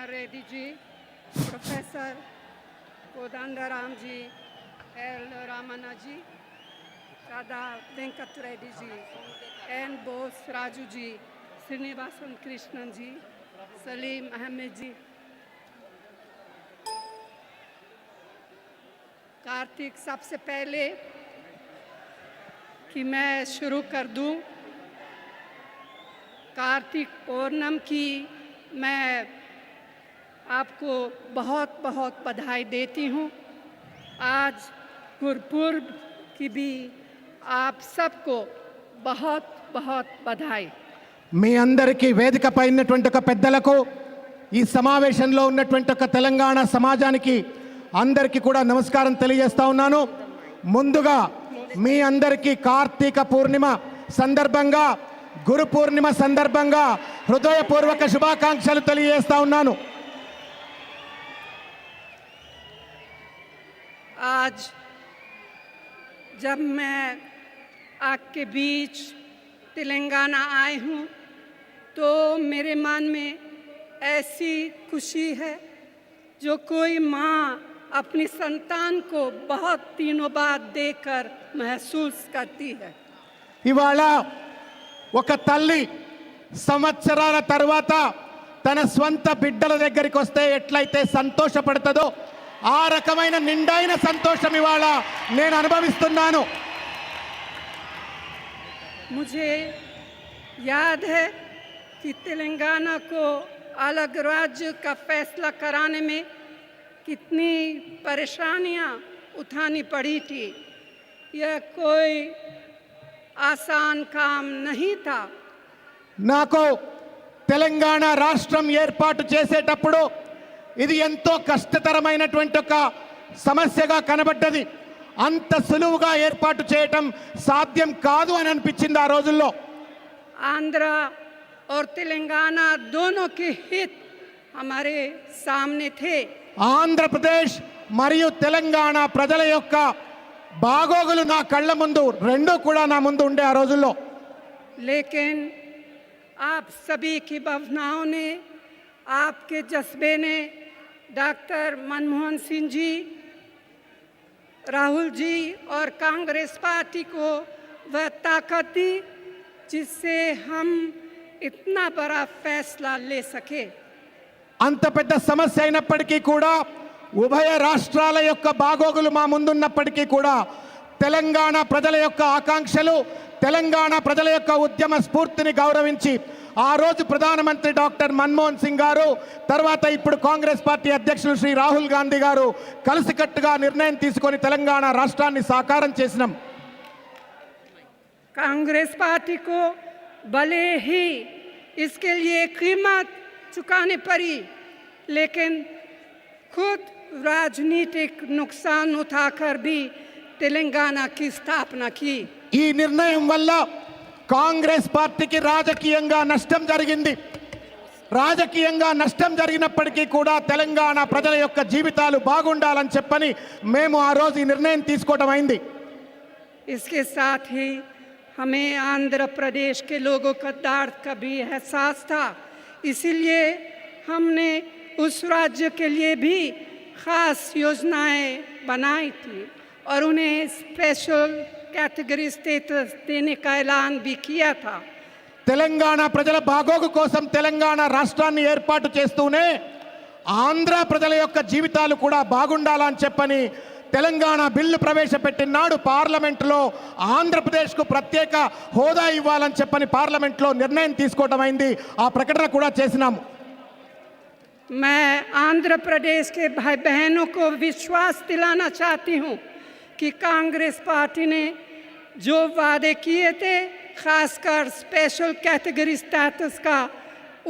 Kumar Reddy ji, professor Kodandaram जी, L Ramanna जी, Radha Venkat Reddy ji, N Bose Raju ji, Srinivasan Krishnan जी, सलीम अहमद जी, कार्तिक, सबसे पहले कि मैं शुरू कर दूं, कार्तिक पूर्णिमा की मैं आपको बहुत बहुत बधाई देती हूँ। आज गुरुपुर्ब की भी आप सबको बहुत बहुत बधाई। మీ అందరికీ వేదికపై ఉన్నటువంటి ఒక పెద్దలకు ఈ సమావేశంలో ఉన్నటువంటి ఒక తెలంగాణ సమాజానికి అందరికీ కూడా నమస్కారం తెలియజేస్తా ఉన్నాను. ముందుగా మీ అందరికీ కార్తీక పూర్ణిమ సందర్భంగా, గురు పూర్ణిమ సందర్భంగా హృదయపూర్వక శుభాకాంక్షలు తెలియజేస్తా ఉన్నాను. आज जब मैं आपके बीच तेलंगाना आई हूँ तो मेरे मन में ऐसी खुशी है जो कोई माँ अपनी संतान को बहुत दिनों बाद देखकर महसूस करती है। ఇవాళ ఒక తల్లి సంవత్సరాల తర్వాత తన స్వంత బిడ్డల దగ్గరికి వస్తే ఎట్లయితే సంతోషపడుతుందో ఆ రకమైన నిండైన సంతోషం ఇవాళ నేను అనుభవిస్తున్నాను. मुझे याद है कि तेलंगाना को अलग राज्य का फैसला कराने में कितनी परेशानियां उठानी पड़ी थी। यह कोई आसान काम नहीं था। నాకు తెలంగాణ రాష్ట్రం ఏర్పాటు చేసేటప్పుడు ఇది ఎంతో కష్టతరమైనటువంటి ఒక సమస్యగా కనబడ్డది. అంత సులువుగా ఏర్పాటు చేయటం సాధ్యం కాదు అని అనిపించింది ఆ రోజుల్లో. आंध्र और तेलंगाना दोनों के हित हमारे सामने थे। ఆంధ్రప్రదేశ్ మరియు తెలంగాణ ప్రజల యొక్క బాగోగులు నా కళ్ళ ముందు రెండూ కూడా నా ముందు ఉండే ఆ రోజుల్లో. लेकिन आप सभी की भावनाओं ने, आपके जज्बे ने डॉक्टर मनमोहन सिंह जी, राहुल जी और कांग्रेस पार्टी को वह ताकत दी जिससे हम इतना बड़ा फैसला ले सके। అంత పెద్ద సమస్య అయినప్పటికీ కూడా, ఉభయ రాష్ట్రాల యొక్క బాగోగులు మా ముందున్నప్పటికీ కూడా తెలంగాణ ప్రజల యొక్క ఆకాంక్షలు, తెలంగాణ ప్రజల యొక్క ఉద్యమ స్ఫూర్తిని గౌరవించి ఆ రోజు ప్రధానమంత్రి డాక్టర్ మన్మోహన్ సింగ్ గారు, తర్వాత ఇప్పుడు కాంగ్రెస్ పార్టీ అధ్యక్షులు శ్రీ రాహుల్ గాంధీ గారు కలిసికట్టుగా నిర్ణయం తీసుకొని తెలంగాణ రాష్ట్రాన్ని సాకారం చేసినాం. कांग्रेस पार्टी को भले ही इसके लिए कीमत चुकानी पड़ी, लेकिन खुद राजनीतिक नुकसान उठाकर भी तेलंगाना की स्थापना की। ఈ నిర్ణయం వల్ల కాంగ్రెస్ పార్టీకి రాజకీయంగా నష్టం జరిగింది. రాజకీయంగా నష్టం జరిగినప్పటికీ కూడా తెలంగాణ ప్రజల యొక్క జీవితాలు బాగుండాలని చెప్పని మేము ఆ రోజు ఈ నిర్ణయం తీసుకోవడం అయింది. इसके साथ ही हमें आंध्र प्रदेश के लोगों का दर्द का भी एहसास था, इसीलिए हमने उस राज्य के लिए भी खास योजनाएं बनाई थी और उन्हें स्पेशल कैटेगरी स्टेटस देने का ऐलान भी किया था। తెలంగాణ ప్రజల బాగోగు కోసం తెలంగాణ రాష్ట్రాన్ని ఏర్పాటు చేస్తూనే ఆంధ్ర ప్రజల యొక్క జీవితాలు కూడా బాగుండాలని చెప్పని తెలంగాణ బిల్లు ప్రవేశపెట్టినాడు. పార్లమెంటులో ఆంధ్రప్రదేశ్కు ప్రత్యేక హోదా ఇవ్వాలని చెప్పని పార్లమెంట్లో నిర్ణయం తీసుకోవడం అయింది. ఆ ప్రకటన కూడా చేసినాము. मैं आंध्र प्रदेश के भाई बहनों को विश्वास दिलाना चाहती हूँ कि कांग्रेस पार्टी ने जो वादे किए थे, खासकर स्पेशल कैटेगरी स्टेटस का,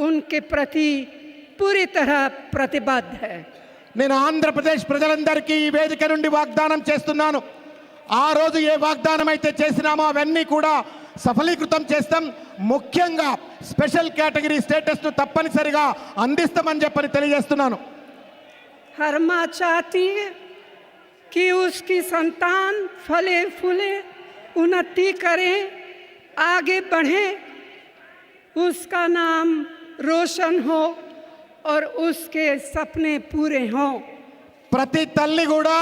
उनके प्रति पूरी तरह प्रतिबद्ध है। నేను ఆంధ్రప్రదేశ్ ప్రజలందరికీ ఈ వేదిక నుండి వాగ్దానం చేస్తున్నాను. ఆ రోజు ఏ వాగ్దానం అయితే చేసినామో అవన్నీ కూడా సఫలీకృతం చేస్తాం. ముఖ్యంగా స్పెషల్ కేటగిరీ స్టేటస్ను తప్పనిసరిగా అందిస్తామని చెప్పని తెలియజేస్తున్నాను. हर माँ चाहती है कि उसकी संतान फले फूले, उन्नति करें, आगे बढ़े, उसका नाम रोशन हो और उसके सपने पूरे हों। ప్రతి తల్లి కూడా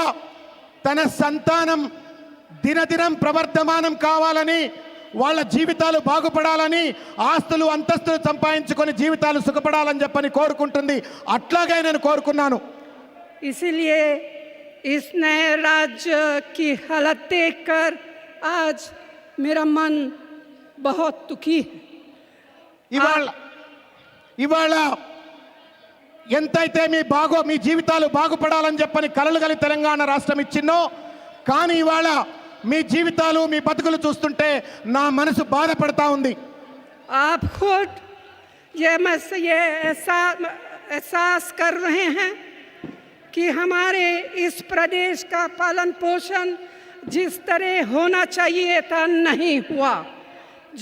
తన సంతానం దినదినం ప్రవర్ధమానం కావాలని, వాళ్ళ జీవితాలు బాగుపడాలని, ఆస్తులు అంతస్తులు సంపాదించుకొని జీవితాలు సుఖపడాలని చెప్పని కోరుకుంటుంది. అట్లాగే నేను కోరుకున్నాను. इसीलिए इस नए राज्य की हालत देखकर आज मेरा मन बहुत दुखी है। ఇవాళ ఎంతైతే మీ జీవితాలు బాగుపడాలని చెప్పని కలలు గలి తెలంగాణ రాష్ట్రం ఇచ్చిందో, కానీ ఇవాళ మీ జీవితాలు మీ బతుకులు చూస్తుంటే నా మనసు బాధపడతా ఉంది. आप खुद ये एहसास कर रहे हैं कि हमारे इस प्रदेश का पालन पोषण जिस तरह होना चाहिए था नहीं हुआ,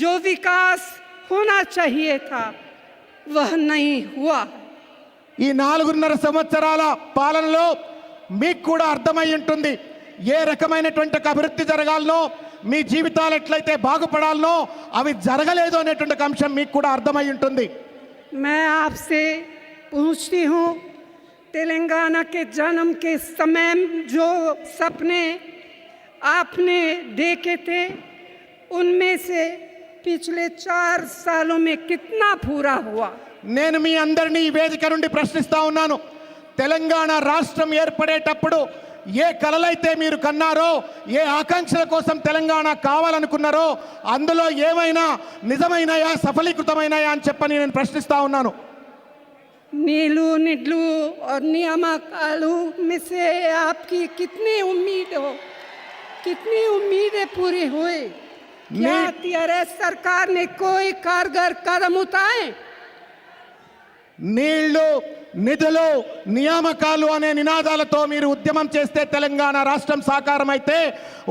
जो विकास होना चाहिए था वह नहीं हुआ। ఈ 4.5 సంవత్సరాల పాలనలో మీకు కూడా అర్థమై ఉంటుంది ఏ రకమైనటువంటి అభివృద్ధి జరగాలనో, మీ జీవితాలు ఎట్లయితే బాగుపడాలనో అవి జరగలేదు అనేటువంటి అంశం మీకు కూడా అర్థమై ఉంటుంది. मैं आपसे पूछती हूँ, तेलंगाना के जन्म के समय जो सपने आपने देखे थे उनमें से पिछले 4 सालों में कितना पूरा हुआ? నేను మీ అందరినీ ఈ వేదిక నుండి ప్రశ్నిస్తా ఉన్నాను. తెలంగాణ రాష్ట్రం ఏర్పడేటప్పుడు ఏ కలలైతే మీరు కన్నారో, ఏ ఆకాంక్షల కోసం తెలంగాణ కావాలనుకున్నారో అందులో ఏమైనా నిజమైనయా, సఫలీకృతమైనయా అని చెప్పని నేను ప్రశ్నిస్తా ఉన్నాను. नीलू निडलू और नियामकालू में से आपकी कितनी उम्मीदें पूरी हुई? क्या टीआरएस सरकार ने कोई कारगर कदम उठाए? నీళ్లు, నిధులు, నియామకాలు అనే నినాదాలతో మీరు ఉద్యమం చేస్తే తెలంగాణ రాష్ట్రం సాకారం అయితే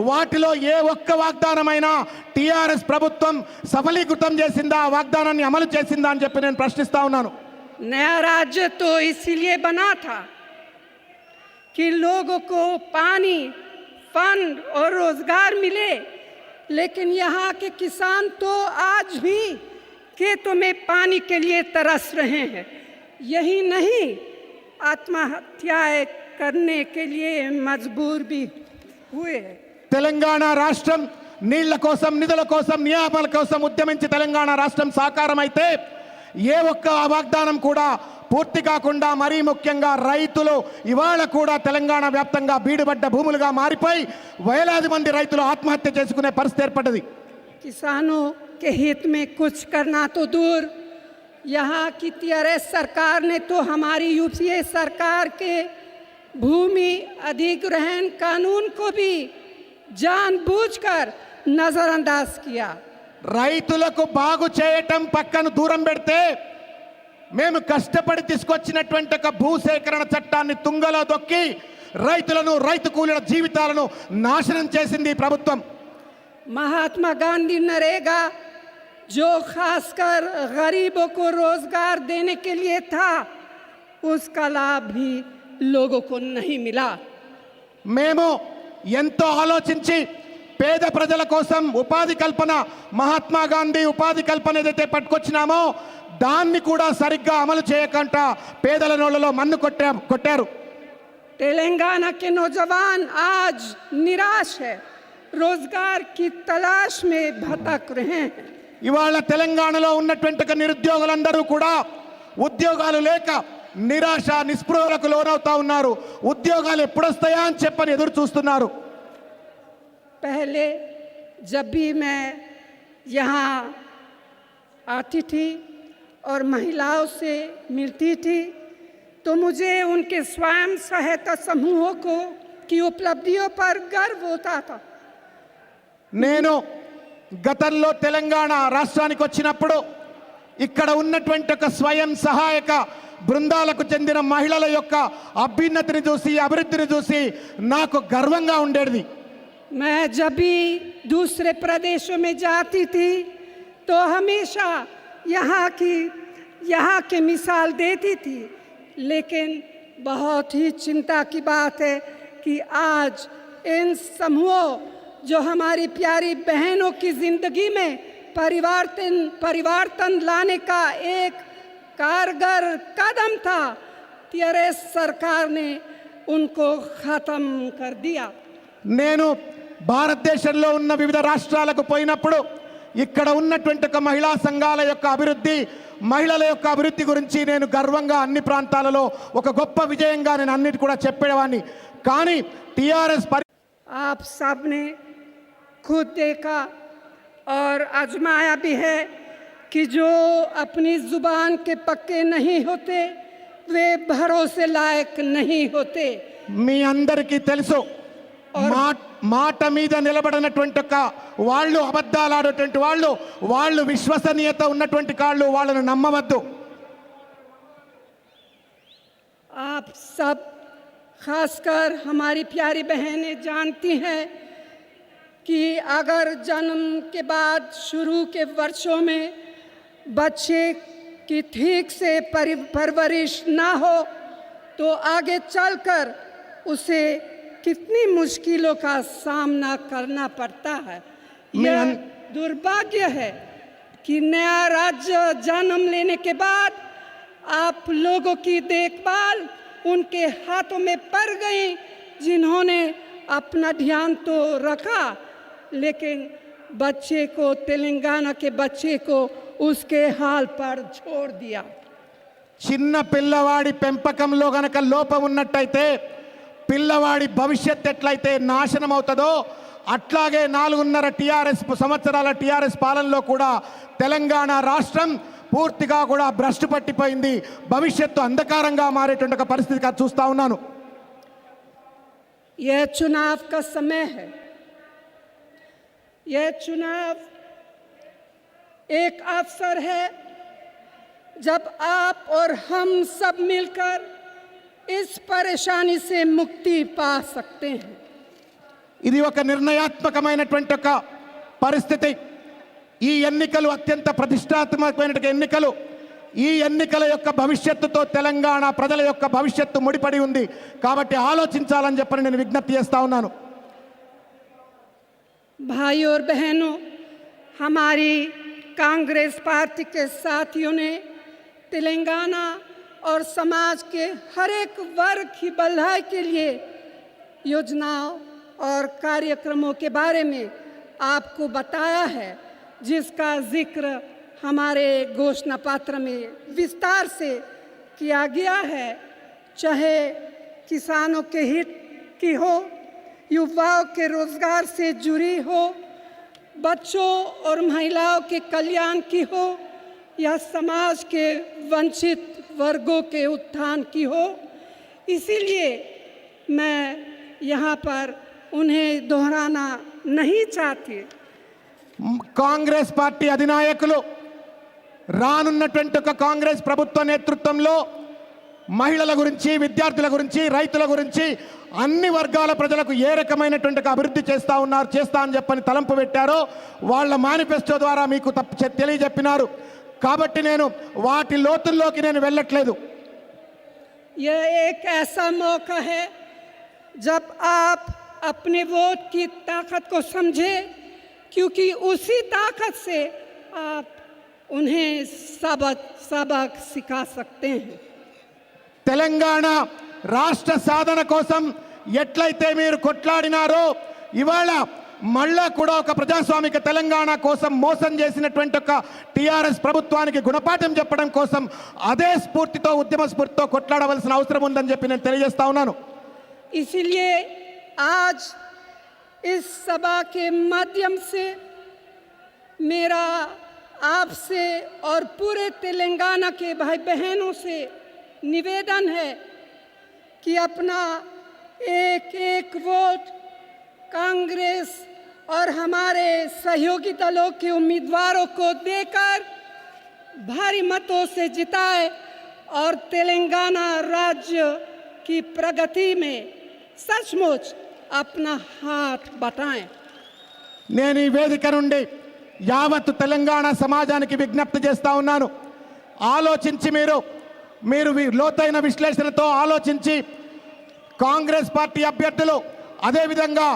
వాటిలో ఏ ఒక్క వాగ్దానమైనా టీఆర్ఎస్ ప్రభుత్వం సఫలీకృతం చేసిందా, ఆ వాగ్దానాన్ని అమలు చేసిందా అని చెప్పి నేను ప్రశ్నిస్తా ఉన్నాను. नया राज्य तो इसीलिए बना था कि लोगों को पानी, फंड और रोजगार मिले, लेकिन यहाँ के किसान तो आज भी खेतों में पानी के लिए तरस रहे हैं। यही नहीं, आत्महत्याएं करने के लिए मजबूर भी हुए। తెలంగాణ రాష్ట్రం నీళ్ల కోసం, నిధుల కోసం, నియామకాల కోసం ఉద్యమించి తెలంగాణ రాష్ట్రం సాకారం అయితే ఏ ఒక్క వాగ్దానం కూడా పూర్తి కాకుండా, మరీ ముఖ్యంగా రైతులు ఇవాళ కూడా తెలంగాణ వ్యాప్తంగా బీడుబడ్డ భూములుగా మారిపోయి వేలాది మంది రైతులు ఆత్మహత్య చేసుకునే పరిస్థితి ఏర్పడ్డది. किसानों के हित में कुछ करना तो दूर, यहाँ की टीआरएस सरकार ने तो हमारी यूपीए सरकार के भूमि अधिग्रहण कानून को भी जानबूझकर नजरअंदाज किया। రైతులకు బాగు చేయటం పక్కన దూరం పెడితే, మేము కష్టపడి తీసుకొచ్చినటువంటి ఒక భూసేకరణ చట్టాన్ని తుంగలో దొక్కి రైతులను, రైతు కూలీల జీవితాలను నాశనం చేసింది ఈ ప్రభుత్వం. महात्मा गांधी नरेगा जो खासकर गरीबों को रोजगार देने के लिए था, उसका लाभ भी लोगों को नहीं मिला। మేము ఎంతో ఆలోచించి పేద ప్రజల కోసం ఉపాధి కల్పన, మహాత్మా గాంధీ ఉపాధి కల్పన ఏదైతే పట్టుకొచ్చినామో దాన్ని కూడా సరిగ్గా అమలు చేయకుండా పేదల నోళ్ళలో మన్ను కొట్టారు. तेलंगाना के नौजवान आज निराश है, रोजगार की तलाश में भटक रहे हैं। ఇవాళ తెలంగాణలో ఉన్నటువంటి నిరుద్యోగులందరూ కూడా ఉద్యోగాలు లేక నిరాశ, నిస్పృహలకు లోనవుతా ఉన్నారు. ఉద్యోగాలు ఎప్పుడొస్తాయా అని చెప్పని ఎదురు చూస్తున్నారు. पहले जब भी मैं यहाँ आती थी और महिलाओं से मिलती थी तो मुझे उनके स्वयं सहायता समूहों की उपलब्धियों पर गर्व होता था। నేను గతంలో తెలంగాణ రాష్ట్రానికి వచ్చినప్పుడు ఇక్కడ ఉన్నటువంటి ఒక స్వయం సహాయక బృందాలకు చెందిన మహిళల యొక్క అభ్యున్నతిని చూసి, అభివృద్ధిని చూసి నాకు గర్వంగా ఉండేది. मैं जब भी दूसरे प्रदेशों में जाती थी तो हमेशा यहाँ की मिसाल देती थी, लेकिन बहुत ही चिंता की बात है कि आज इन समूहों जो हमारी प्यारी बहनों की जिंदगी में परिवर्तन लाने का एक कारगर कदम था, टीआरएस सरकार ने उनको खत्म कर दिया। నేను భారతదేశంలో ఉన్న వివిధ రాష్ట్రాలకు పోయినప్పుడు ఇక్కడ ఉన్నటువంటి ఒక మహిళా సంఘాల యొక్క అభివృద్ధి, మహిళల యొక్క అభివృద్ధి గురించి నేను గర్వంగా అన్ని ప్రాంతాలలో ఒక గొప్ప విజయంగా నేను అన్నిటి కూడా చెప్పేవాడిని. కానీ టీఆర్ఎస్ आप सब ने खुद देखा और आजमाया भी है कि जो अपनी जुबान के पक्के नहीं होते वे भरोसे लायक नहीं होते। మీ అందరికీ తెలుసు, మాట మీద నిలబడినటువంటి ఒక వాళ్ళు, అబద్ధాలు ఆడేటువంటి వాళ్ళు విశ్వసనీయత ఉన్నటువంటి కాళ్ళు, వాళ్ళను నమ్మవద్దు. आप सब खासकर हमारी प्यारी बहनें जानती हैं कि अगर जन्म के बाद शुरू के वर्षों में बच्चे की ठीक से परवरिश ना हो तो आगे चलकर उसे कितनी मुश्किलों का सामना करना पड़ता है। यह दुर्भाग्य है कि नया राज्य जन्म लेने के बाद आप लोगों की देखभाल उनके हाथों में पड़ गई, जिन्होंने अपना ध्यान तो रखा लेकिन बच्चे को, तेलंगाना के बच्चे को उसके हाल पर छोड़ दिया। చిన్న పిల్లవాడి పెంపకంలో గనక లోపం ఉన్నట్టయితే పిల్లవాడి భవిష్యత్ ఎట్లయితే నాశనం అవుతుందో అట్లాగే 4.5 సంవత్సరాల టీఆర్ఎస్ పాలనలో కూడా తెలంగాణ రాష్ట్రం పూర్తిగా కూడా భ్రష్టు పట్టిపోయింది. భవిష్యత్తు అంధకారంగా మారేటువంటి ఒక పరిస్థితి చూస్తా ఉన్నాను. यह चुनाव का समय है। यह चुनाव एक अवसर है जब आप और हम सब मिलकर इस परेशानी से मुक्ति पा सकते हैं। ఇది ఒక నిర్ణయాత్మకమైనటువంటి ఒక పరిస్థితి. ఈ ఎన్నికలు అత్యంత ప్రతిష్టాత్మకమైన ఎన్నికలు. ఈ ఎన్నికల యొక్క భవిష్యత్తుతో తెలంగాణ ప్రజల యొక్క భవిష్యత్తు ముడిపడి ఉంది. కాబట్టి ఆలోచించాలని చెప్పని నేను విజ్ఞప్తి చేస్తా ఉన్నాను. भाइयों और बहनों, हमारी कांग्रेस पार्टी के साथियों ने तेलंगाना और समाज के हर एक वर्ग की भलाई के लिए योजनाओं और कार्यक्रमों के बारे में आपको बताया है, जिसका जिक्र हमारे घोषणा पत्र में विस्तार से किया गया है। चाहे किसानों के हित की हो, युवाओं के रोजगार से जुड़ी हो, बच्चों और महिलाओं के कल्याण की हो या समाज के वंचित वर्गों के उत्थान की हो। इसीलिए मैं यहाँ पर उन्हें दोहराना नहीं चाहती। కాంగ్రెస్ పార్టీ అధినాయకులు రానున్నటువంటి ఒక కాంగ్రెస్ ప్రభుత్వ నేతృత్వంలో మహిళల గురించి, విద్యార్థుల గురించి, రైతుల గురించి, అన్ని వర్గాల ప్రజలకు ఏ రకమైనటువంటి అభివృద్ధి చేస్తా అని చెప్పని తలంపు పెట్టారో వాళ్ళ మేనిఫెస్టో ద్వారా మీకు తెలియజెప్పినారు. కాబట్టి నేను వాటి లోతుల్లోకి నేను వెళ్ళట్లేదు. यह एक ऐसा मौका है जब आप अपने वोट की ताकत को समझें, क्योंकि उसी ताकत से आप उन्हें सबक सिखा सकते हैं। తెలంగాణ రాష్ట్ర సాధన కోసం ఎట్లయితే మీరు కొట్లాడినారో ఇవాళ మళ్ళా కూడా ఒక ప్రజాస్వామిక తెలంగాణ కోసం మోసం చేసినటువంటి ఒక టీఆర్ఎస్ ప్రభుత్వానికి గుణపాఠం చెప్పడం కోసం అదే స్ఫూర్తితో, ఉద్యమ స్ఫూర్తితో కొట్లాడవలసిన అవసరం ఉందని చెప్పి నేను తెలియజేస్తా ఉన్నాను. इसलिए आज इस सभा के माध्यम से मेरा आपसे और पूरे तेलंगाना के भाई बहनों से निवेदन है कि अपना एक एक वोट कांग्रेस और हमारे सहयोगी दलों के उम्मीदवारों को देकर भारी मतों से जिताए और तेलंगाना राज्य की प्रगति में सचमुच अपना हाथ बटाएं। నేను ఈ వేదిక నుండి యావత్ తెలంగాణ సమాజానికి విజ్ఞప్తి చేస్తా ఉన్నాను. ఆలోచించి మీరు లోతైన విశ్లేషణతో ఆలోచించి కాంగ్రెస్ పార్టీ అభ్యర్థులు, అదేవిధంగా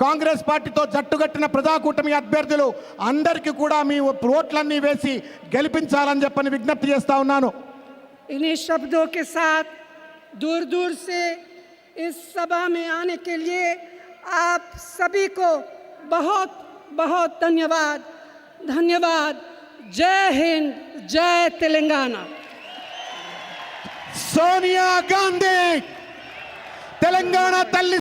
కాంగ్రెస్ పార్టీతో జట్టుగట్టిన ప్రజాకూటమి అభ్యర్థులు అందరికీ కూడా మీ ఓట్లన్నీ వేసి గెలిపించాలని చెప్పని విజ్ఞప్తి చేస్తా ఉన్నాను. इन्हीं शब्दों के साथ दूर दूर से इस सभा में आने के लिए आप सभी को बहुत बहुत धन्यवाद। धन्यवाद। जय हिंद, जय तेलंगाना। సోనియా గాంధీ తెలంగాణ తల్లి